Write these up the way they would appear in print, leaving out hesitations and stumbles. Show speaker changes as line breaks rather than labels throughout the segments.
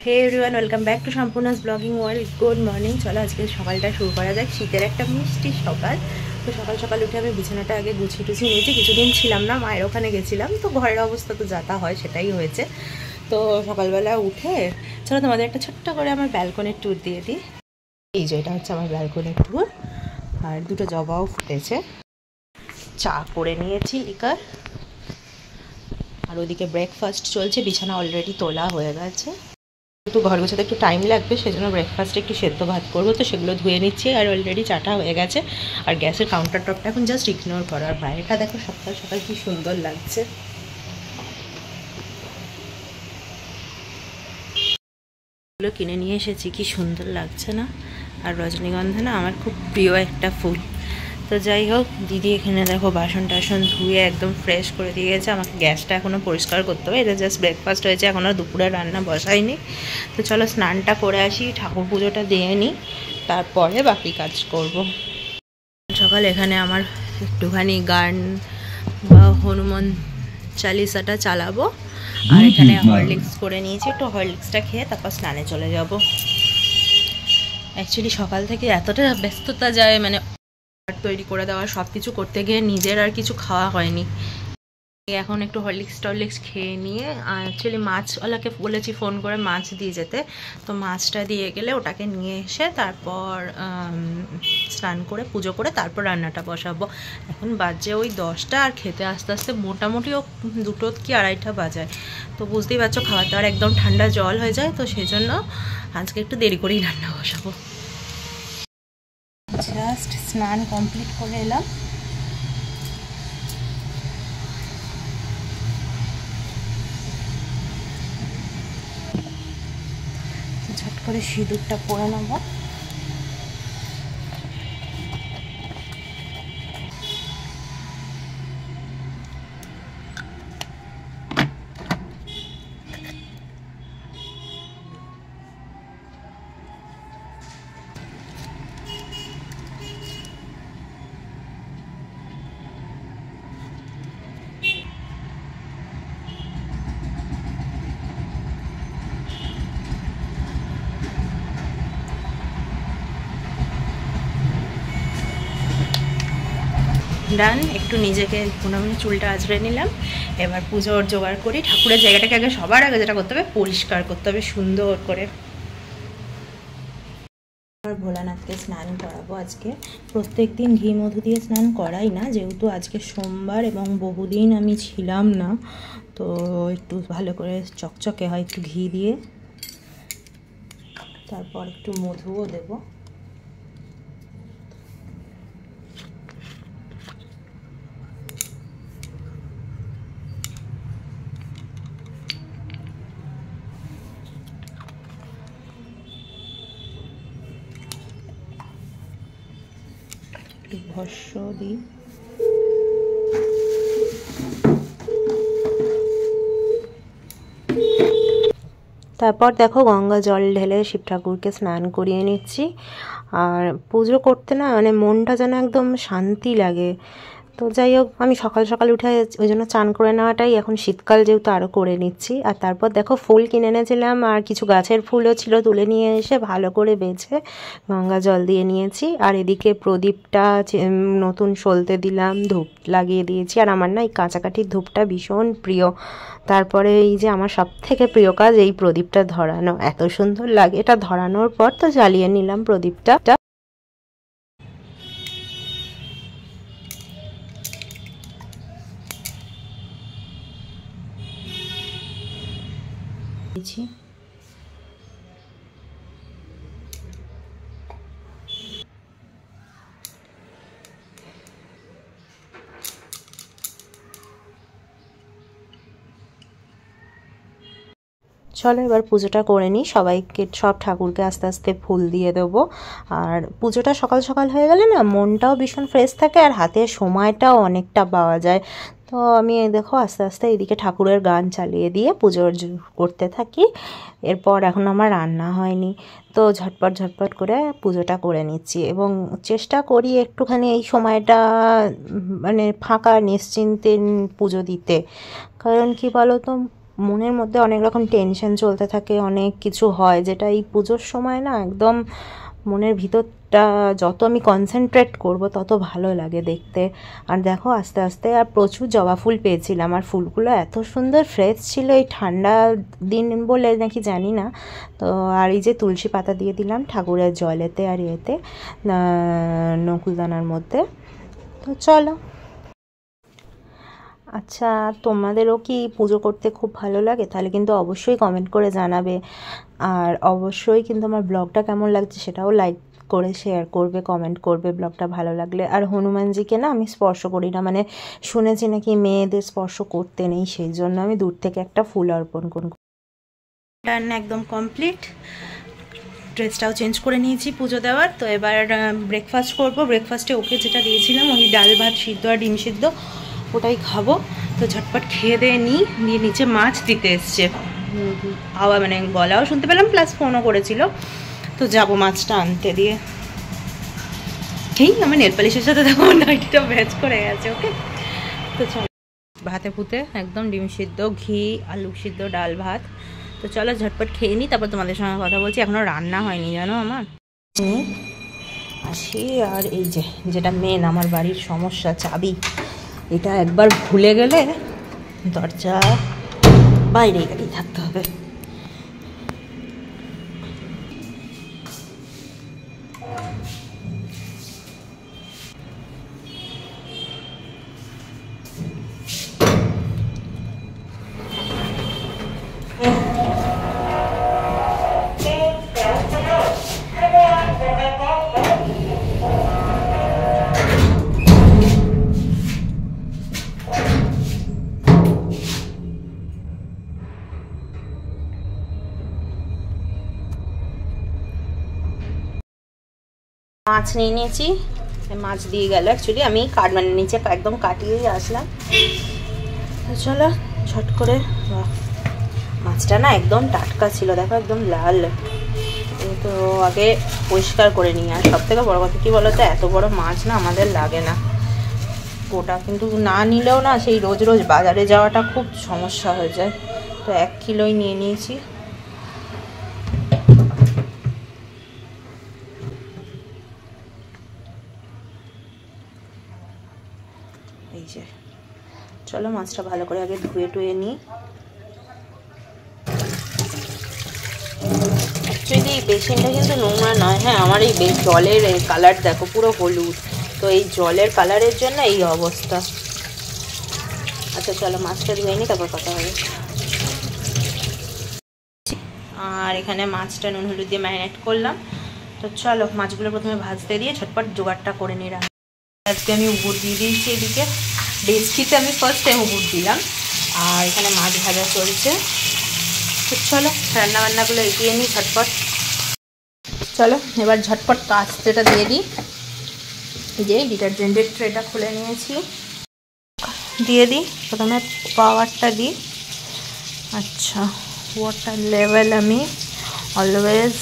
Hey everyone, welcome back to সম্পূর্ণাস blogging world. Good morning. চলো আজকে সকালটা শুরু করা যাক। শীতের একটা মিষ্টি সকাল। তো সকাল সকাল উঠে আমি বিছানাটা আগে গুছিয়ে টুছিয়ে নিয়েছি। কিছুদিন ছিলাম না, মায়ের ওখানে গেছিলাম, তো ঘরের অবস্থা তো যাতা হয় সেটাই হয়েছে। তো সকালবেলা উঠে চলো তোমাদের একটা ছোট্ট করে আমার ব্যালকনির ট্যুর দিয়ে দিই। এই যে এটা হচ্ছে আমার ব্যালকনির ট্যুর। আর দুটো জবাও ফুটেছে। চা করে নিয়েছি লিকার। আর ওদিকে ব্রেকফাস্ট চলছে, বিছানা অলরেডি তোলা হয়ে গেছে। একটু ঘর গোছাতে একটু টাইম লাগবে, সেজন্য ব্রেকফাস্টে একটু সেদ্ধ ভাত করবো, তো সেগুলো ধুয়ে নিচ্ছি। আর অলরেডি চাটা হয়ে গেছে। আর গ্যাসের কাউন্টার টপটা এখন জাস্ট ইগনোর করা। আর বাইরেটা দেখো সকাল সকাল কি সুন্দর লাগছে। এগুলো কিনে নিয়ে এসেছি, কি সুন্দর লাগছে না? আর রজনীগন্ধা না আমার খুব প্রিয় একটা ফুল। তো যাই হোক, দিদি এখানে দেখো বাসন টাসন ধুয়ে একদম ফ্রেশ করে দিয়ে গেছে। আমাকে গ্যাসটা এখনও পরিষ্কার করতে হবে। এটা জাস্ট ব্রেকফাস্ট হয়েছে, এখনও দুপুরে রান্না বসাইনি। তো চলো স্নানটা করে আসি, ঠাকুর পুজোটা দিয়ে নিই, তারপরে বাকি কাজ করব। সকাল এখানে আমার একটুখানি গান বা হনুমান চালিসাটা চালাবো। আর এখানে হরলিক্স করে নিয়েছি, একটু হরলিক্সটা খেয়ে তারপর স্নানে চলে যাব। অ্যাকচুয়ালি সকাল থেকে এতটা ব্যস্ততা যায়, মানে তৈরি করে দেওয়া সব কিছু করতে গিয়ে নিজের আর কিছু খাওয়া হয়নি। এখন একটু হরলিক্স খেয়ে নিয়ে অ্যাকচুয়ালি মাছওয়ালাকে বলেছি ফোন করে মাছ দিয়ে যেতে। তো মাছটা দিয়ে গেলে ওটাকে নিয়ে এসে তারপর স্নান করে পুজো করে তারপর রান্নাটা বসাবো। এখন বাজে ওই 10টা, আর খেতে আস্তে আস্তে মোটামুটি ও 2টো কি 2:30 বাজায়। তো বুঝতেই পারছো খাবার দাবার একদম ঠান্ডা জল হয়ে যায়, তো সেই জন্য আজকে একটু দেরি করেই রান্না বসাবো। জাস্ট স্নান কমপ্লিট করে এলাম। ঝট করে সিঁদুরটা পরে নেব। ডান, একটু নিজেকে পুনমনি চুলটা আঁচড়ে নিলাম। এবার পুজোর জোগাড় করি। ঠাকুরের জায়গাটাকে আগে সবার আগে যেটা করতে হবে পরিষ্কার করতে হবে সুন্দর করে। আর ভোলানাথকে স্নান করাবো আজকে। প্রত্যেক দিন ঘি মধু দিয়ে স্নান করাই না, যেহেতু আজকে সোমবার এবং বহুদিন আমি ছিলাম না, তো একটু ভালো করে চকচকে হয় একটু ঘি দিয়ে। তারপর একটু মধুও দেবো। ভস্য দিই। তারপর দেখো গঙ্গা জল ঢেলে শিব ঠাকুরকে স্নান করিয়ে নিচ্ছি। আর পুজো করতে না মানে মনটা যেন একদম শান্তি লাগে। তো যাই হোক, আমি সকাল সকাল উঠে ওই জন্য চান করে নেওয়াটাই এখন শীতকাল যেহেতু আরও করে নিচ্ছি। আর তারপর দেখো ফুল কিনে এনেছিলাম, আর কিছু গাছের ফুলও ছিল, তুলে নিয়ে এসে ভালো করে বেছে গঙ্গা জল দিয়ে নিয়েছি। আর এদিকে প্রদীপটা নতুন সলতে দিলাম, ধূপ লাগিয়ে দিয়েছি। আর আমার না এই কাঁচাকাঠির ধূপটা ভীষণ প্রিয়। তারপরে এই যে আমার সব থেকে প্রিয় কাজ এই প্রদীপটা ধরানো, এত সুন্দর লাগে। এটা ধরানোর পর তো জ্বালিয়ে নিলাম প্রদীপটা। চলো এবার পুজোটা করে নিই। সবাইকে, সব ঠাকুরকে আস্তে আস্তে ফুল দিয়ে দেবো। আর পুজোটা সকাল সকাল হয়ে গেলে না মনটাও ভীষণ ফ্রেশ থাকে, আর হাতে সময়টাও অনেকটা পাওয়া যায়। তো আমি দেখো আস্তে আস্তে এদিকে ঠাকুরের গান চালিয়ে দিয়ে পুজো করতে থাকি। এরপর এখন আমার রান্না হয়নি, তো ঝটপট করে পুজোটা করে নিচ্ছি। এবং চেষ্টা করি একটুখানি এই সময়টা মানে ফাঁকা নিশ্চিন্তে পুজো দিতে। কারণ কি বলো তো, মনের মধ্যে অনেক রকম টেনশন চলতে থাকে, অনেক কিছু হয়, যেটা এই পুজোর সময় না একদম মনের ভিতরটা যত আমি কনসেন্ট্রেট করব তত ভালো লাগে দেখতে। আর দেখো আস্তে আস্তে আর প্রচুর জবা ফুল পেয়েছিলাম, আর ফুলগুলো এত সুন্দর ফ্রেশ ছিল, এই ঠান্ডা দিন বলে নাকি জানি না। তো আর এই যে তুলসী পাতা দিয়ে দিলাম ঠাকুরের জলেতে আর ইয়েতে নকুলদানার মধ্যে। তো চলো। আচ্ছা, তোমাদেরও কি পুজো করতে খুব ভালো লাগে? তাহলে কিন্তু অবশ্যই কমেন্ট করে জানাবে, আর অবশ্যই কিন্তু আমার ব্লগটা কেমন লাগছে সেটাও লাইক করে শেয়ার করবে, কমেন্ট করবে ব্লগটা ভালো লাগলে। আর হনুমানজিকে না আমি স্পর্শ করি না, মানে শুনেছি নাকি মেয়েদের স্পর্শ করতে নেই, সেই জন্য আমি দূর থেকে একটা ফুল অর্পণ করব। রান্না একদম কমপ্লিট, ড্রেসটাও চেঞ্জ করে নিয়েছি পুজো দেওয়ার। তো এবার ব্রেকফাস্ট করব। ব্রেকফাস্টে ওকে যেটা দিয়েছিলাম ওই ডাল ভাত সিদ্ধ আর ডিম সিদ্ধ, ওটাই খাবো। তো ঝটপট খেয়ে দিয়ে নিই, নিয়ে নিচে মাছ দিতে এসছে, আবার মানে গলাও শুনতে পেলাম, প্লাস ফোনও করেছিল। তো যাব মাছটা আনতে দিয়ে। এই আমার নেলপালিশের সাথে দেখো নাইটিটা ম্যাচ করে গেছে। ওকে, তো চলো। ভাতে ফুটে একদম ডিম সিদ্ধ, ঘি, আলু সিদ্ধ, ডাল ভাত। তো চলো ঝটপট খেয়ে নিই, তারপর তোমাদের সঙ্গে কথা বলছি। এখনও রান্না হয়নি জানো আমার। আসি, আর এই যে যেটা মেন আমার বাড়ির সমস্যা, চাবি, এটা একবার ভুলে গেলে দরজা বাইরে গেলেই থাকতে হবে। মাছ নিয়ে নিয়েছি, মাছ দিয়ে গেল। অ্যাকচুয়ালি আমি মানে নিচে একদম কাটিয়েই আসলাম। তো চলো ঝট করে, মাছটা না একদম টাটকা ছিল, দেখো একদম লাল। তো আগে পরিষ্কার করে নিই। আর সব থেকে বড়ো কথা কী বলো তো, এত বড় মাছ না আমাদের লাগে না, ওটা কিন্তু না নিলেও না সেই রোজ রোজ বাজারে যাওয়াটা খুব সমস্যা হয়ে যায়। তো 1 কিলোই নিয়ে নিয়েছি। এই যে চলো মাছটা ভালো করে আগে ধুয়ে টুয়ে নিই। অ্যাকচুয়ালি এই বেসিনটা কিন্তু নোংরা নয়, হ্যাঁ আমার এই জলের কালার দেখো পুরো হলুদ, তো এই জলের কালারের জন্য এই অবস্থা। আচ্ছা চলো মাছটা ধুয়ে নিই, তারপর কথা হবে। আর এখানে মাছটা নুন হলুদ দিয়ে ম্যারিনেট করলাম। তো চলো মাছগুলো প্রথমে ভাজতে দিয়ে ঝটপট জোগাড়টা করে নিই। আজকে আমি উবুর দিয়ে দিয়েছি এদিকে, ডেস্কিতে আমি ফার্স্ট টাইম উবুর দিলাম, আর এখানে মাছ ভাজা চলছে। তো চলো রান্নাবান্নাগুলো এগিয়ে নিই ঝটপট। চলো এবার ঝটপট কাস্তেটা দিয়ে দিই। এই যে ডিটারজেন্টের ট্রেটা খুলে নিয়েছি, দিয়ে দিই। প্রথমে পাওয়ারটা দিই। আচ্ছা, ওয়াটার লেভেল আমি অলওয়েজ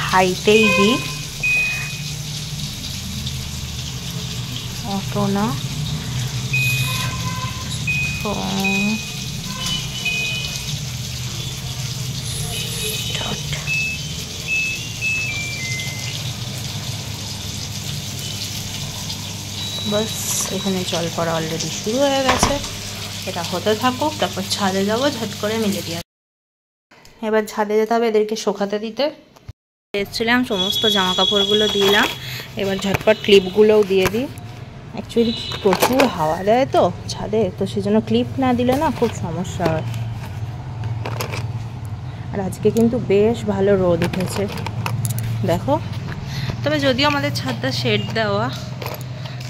হাইটেই দিই, অটো না। বাস এখানে জল পড়া অলরেডি শুরু হয়ে গেছে, এটা হতে থাকুক, তারপর ছাদে যাবো ঝট করে মিলে দিয়ে। এবার ছাদে যেতে হবে এদেরকে শোকাতে দিতে। এসেছিলাম সমস্ত জামা কাপড়গুলো দিলাম, এবার ঝটপট ক্লিপগুলোও দিয়ে দিই। অ্যাকচুয়ালি প্রচুর হাওয়া দেয় তো ছাদে, তো সেজন্য ক্লিপ না দিলে না খুব সমস্যা হয়। আর আজকে কিন্তু বেশ ভালো রোদ উঠেছে দেখো। তবে যদিও আমাদের ছাদটা শেড দেওয়া,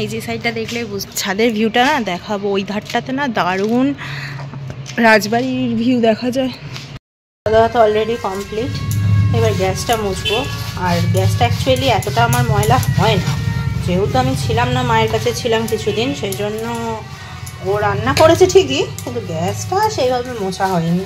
এই যে সাইডটা দেখলে ছাদের ভিউটা না দেখাবো, ওই ধারটাতে না দারুণ রাজবাড়ির ভিউ দেখা যায়। খাওয়া দাওয়া তো অলরেডি কমপ্লিট, এবার গ্যাসটা মুছবো। আর গ্যাসটা অ্যাকচুয়ালি এতটা আমার ময়লা হয় না, যেহেতু আমি ছিলাম না, মায়ের কাছে ছিলাম কিছুদিন, সেই জন্য ও রান্না করেছে ঠিকই, কিন্তু গ্যাসটা সেইভাবে মোছা হয়নি,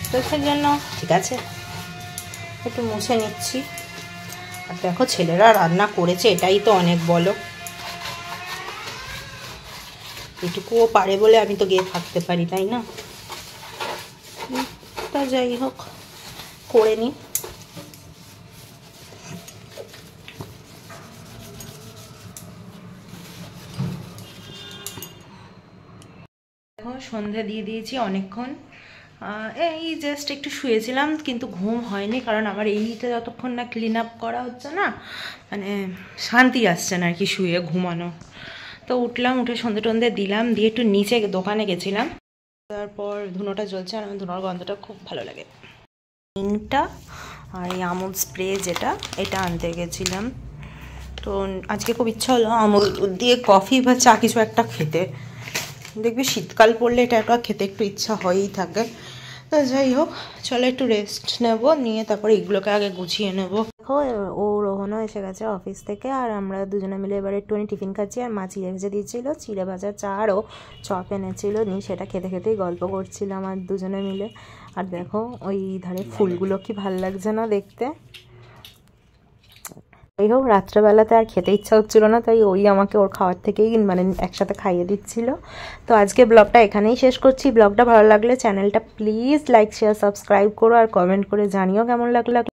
তো সেই জন্য ঠিক আছে একটু মুছে নিচ্ছি। আর দেখো ছেলেরা রান্না করেছে, এটাই তো অনেক বলো, এটুকুও পারে বলে আমি তো গিয়ে থাকতে পারি, তাই না? যাই হোক করে নিই। দেখো সন্ধে দিয়ে দিয়েছি অনেকক্ষণ, এই জাস্ট একটু শুয়েছিলাম, কিন্তু ঘুম হয়নি, কারণ আমার এইটা যতক্ষণ না ক্লিন আপ করা হচ্ছে না, মানে শান্তি আসছে না আর কি শুয়ে ঘুমানো। তো উঠলাম, উঠে সন্ধে টন্ধে দিলাম, দিয়ে একটু নিচে দোকানে গেছিলাম, তারপর ধুনোটা জ্বলছে আর আমার ধুনোর গন্ধটা খুব ভালো লাগে। হিংটা আর এই আমুল স্প্রে যেটা, এটা আনতে গেছিলাম। তো আজকে খুব ইচ্ছা হলো আমুল দিয়ে কফি বা চা কিছু একটা খেতে, দেখবি শীতকাল পড়লে এটা একটা খেতে একটু ইচ্ছা হয়েই থাকে। তো যাই হোক, চলো একটু রেস্ট নেব, নিয়ে তারপরে এগুলোকে আগে গুছিয়ে নেব। দেখো ও রোহনও এসে গেছে অফিস থেকে, আর আমরা দুজনে মিলে এবার একটুখানি টিফিন খাচ্ছি। আর মা চিড়ে ভেজে দিয়েছিল, চিড়ে ভাজা চা আরও চপ এনেছিল, নিয়ে সেটা খেতে খেতেই গল্প করছিলাম আর দুজনে মিলে। আর দেখো ওই ধারে ফুলগুলো কি ভাল লাগছে না দেখতে। যাই হোক, রাত্রেবেলাতে আর খেতে ইচ্ছা হচ্ছিল না, তাই ওই আমাকে ওর খাওয়ার থেকেই মানে একসাথে খাইয়ে দিচ্ছিল। তো আজকে ব্লগটা এখানেই শেষ করছি। ব্লগটা ভালো লাগলে চ্যানেলটা প্লিজ লাইক শেয়ার সাবস্ক্রাইব করো, আর কমেন্ট করে জানিও কেমন লাগলো।